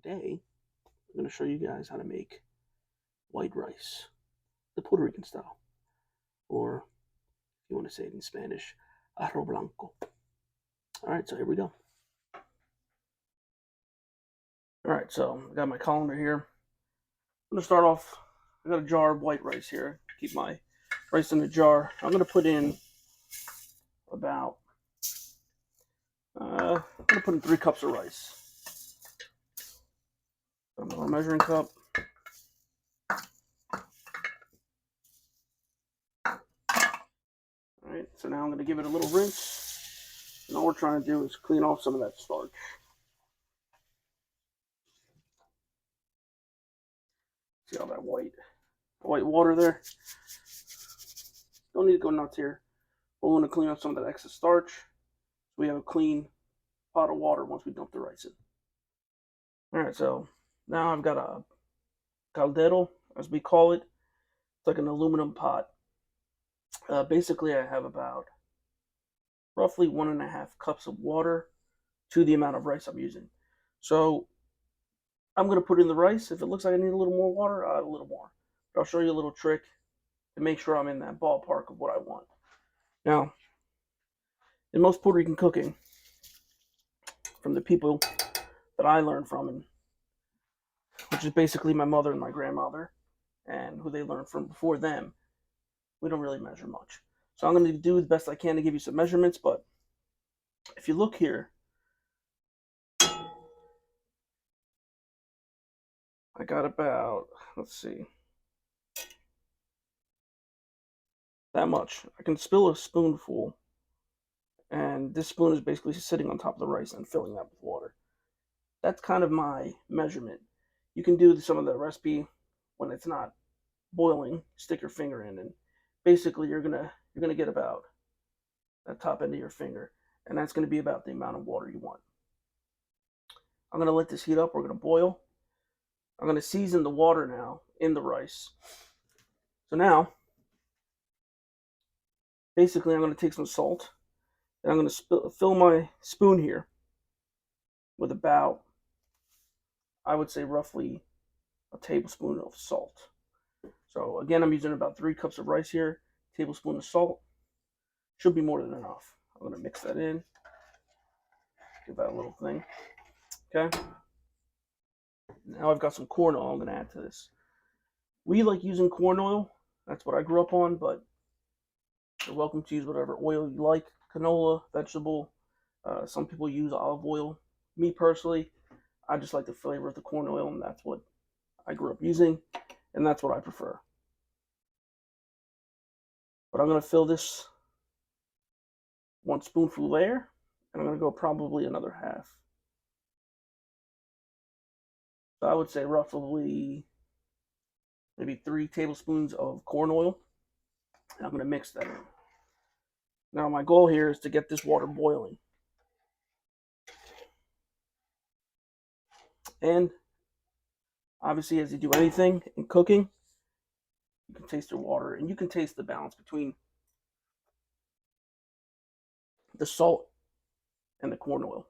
today I'm going to show you guys how to make white rice, the Puerto Rican style, or if you want to say it in Spanish, Arroz Blanco. Alright, so here we go. Alright, so I got my colander here. I'm going to start off, I got a jar of white rice here. Keep my rice in the jar. I'm going to put in about, I'm going to put in 3 cups of rice. Got my measuring cup. Alright, so now I'm going to give it a little rinse. And all we're trying to do is clean off some of that starch. See all that white water there? Don't need to go nuts here. But we want to clean up some of that excess starch. So we have a clean pot of water once we dump the rice in. Alright, so now I've got a caldero, as we call it. It's like an aluminum pot. Basically, I have about roughly 1.5 cups of water to the amount of rice I'm using. So I'm going to put in the rice. If it looks like I need a little more water, I'll add a little more. But I'll show you a little trick to make sure I'm in that ballpark of what I want. Now, in most Puerto Rican cooking, from the people that I learned from, and which is basically my mother and my grandmother, and who they learned from before them, we don't really measure much. So I'm going to do the best I can to give you some measurements, but if you look here, I got about, let's see, that much. I can spill a spoonful, and this spoon is basically sitting on top of the rice and filling that with water. That's kind of my measurement. You can do some of the recipe when it's not boiling. Stick your finger in, and basically you're gonna get about that top end of your finger, and that's gonna be about the amount of water you want. I'm gonna let this heat up. We're gonna boil. I'm gonna season the water now in the rice. So now, basically, I'm gonna take some salt, and I'm gonna fill my spoon here with about, I would say, roughly a tablespoon of salt. So again, I'm using about 3 cups of rice here. Tablespoon of salt should be more than enough. I'm gonna mix that in. Give that a little thing. Okay. Now I've got some corn oil I'm gonna add to this. We like using corn oil. That's what I grew up on, but you're welcome to use whatever oil you like. Canola, vegetable. Some people use olive oil. Me personally, I just like the flavor of the corn oil, and that's what I grew up using, and that's what I prefer. But I'm going to fill this 1 spoonful there, and I'm going to go probably another half. So I would say roughly maybe 3 tablespoons of corn oil, and I'm going to mix that in. Now my goal here is to get this water boiling. And obviously, as you do anything in cooking, you can taste the water, and you can taste the balance between the salt and the corn oil.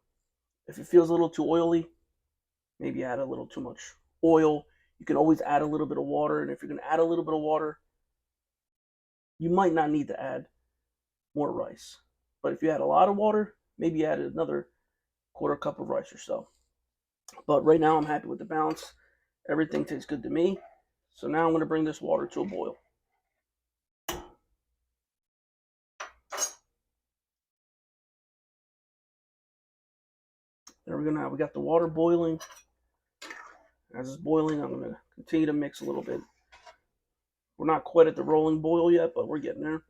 If it feels a little too oily, maybe add a little too much oil. You can always add a little bit of water, and if you're going to add a little bit of water, you might not need to add more rice. But if you add a lot of water, maybe add another 1/4 cup of rice or so. But right now I'm happy with the balance. Everything tastes good to me. So now I'm going to bring this water to a boil. There we go. Now we got the water boiling. As it's boiling, I'm going to continue to mix a little bit. We're not quite at the rolling boil yet, but we're getting there.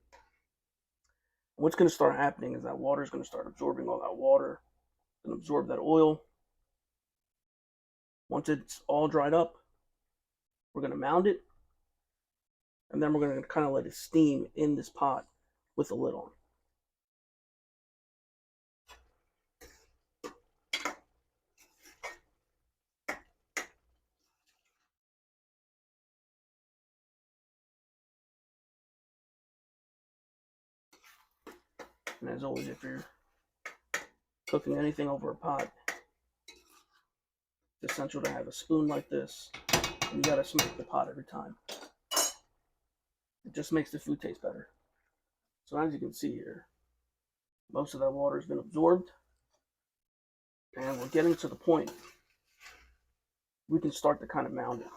What's going to start happening is that water is going to start absorbing all that water and absorb that oil. Once it's all dried up, we're going to mound it, and then we're going to kind of let it steam in this pot with the lid on. And as always, if you're cooking anything over a pot, It's essential to have a spoon like this, and you gotta smack the pot every time. It just makes the food taste better. So as you can see here, most of that water has been absorbed, and we're getting to the point we can start to kind of mound it.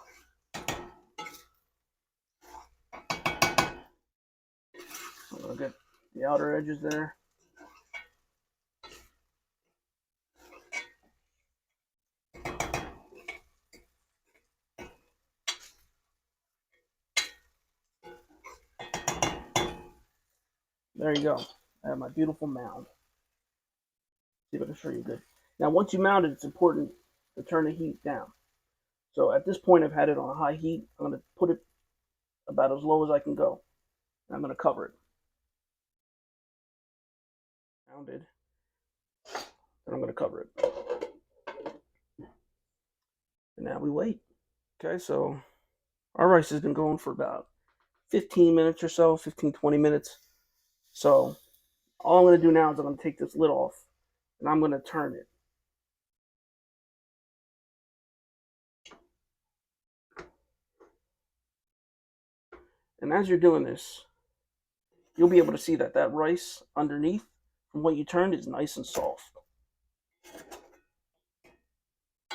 I'm gonna get the outer edges there. There you go. I have my beautiful mound. See if I can show you good. Now, once you mount it, it's important to turn the heat down. So at this point, I've had it on a high heat. I'm going to put it about as low as I can go. And I'm going to cover it. Mounted. And I'm going to cover it. And now we wait. Okay, so our rice has been going for about 15 minutes or so, 15, 20 minutes. So all I'm going to do now is I'm going to take this lid off and I'm going to turn it. And as you're doing this, you'll be able to see that that rice underneath from what you turned is nice and soft.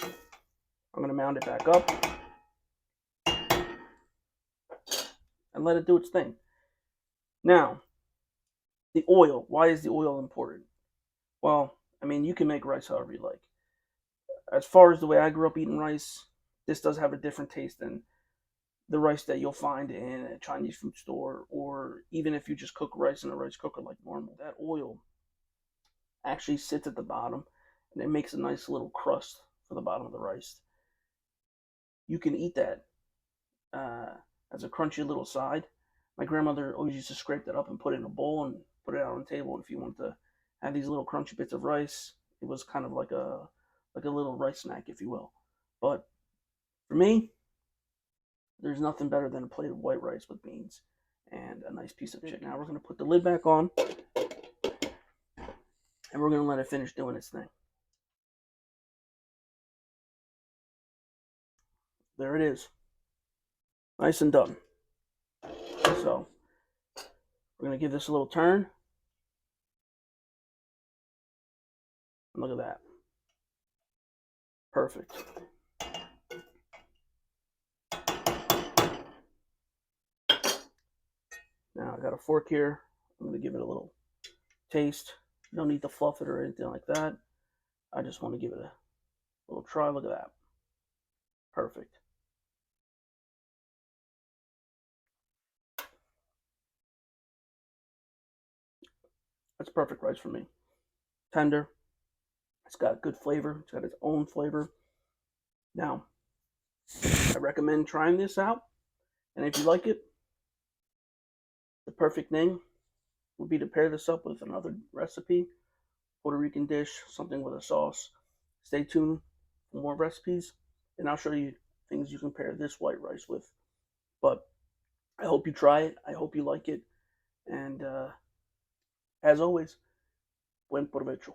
I'm going to mount it back up and let it do its thing. Now, the oil. Why is the oil important? Well, I mean, you can make rice however you like. As far as the way I grew up eating rice, this does have a different taste than the rice that you'll find in a Chinese food store, or even if you just cook rice in a rice cooker like normal. That oil actually sits at the bottom and it makes a nice little crust for the bottom of the rice. You can eat that as a crunchy little side. My grandmother always used to scrape that up and put it in a bowl and put it out on the table. And if you want to have these little crunchy bits of rice, it was kind of like a little rice snack, if you will. But for me, there's nothing better than a plate of white rice with beans and a nice piece of chicken. Now we're going to put the lid back on and we're going to let it finish doing its thing. There it is. Nice and done. So we're going to give this a little turn. And look at that. Perfect. Now I got a fork here. I'm going to give it a little taste. You don't need to fluff it or anything like that. I just want to give it a little try. Look at that. Perfect. That's perfect rice for me. Tender. It's got good flavor. It's got its own flavor. Now, I recommend trying this out. And if you like it, the perfect thing would be to pair this up with another recipe, Puerto Rican dish, something with a sauce. Stay tuned for more recipes, and I'll show you things you can pair this white rice with. But I hope you try it. I hope you like it. And as always, buen provecho.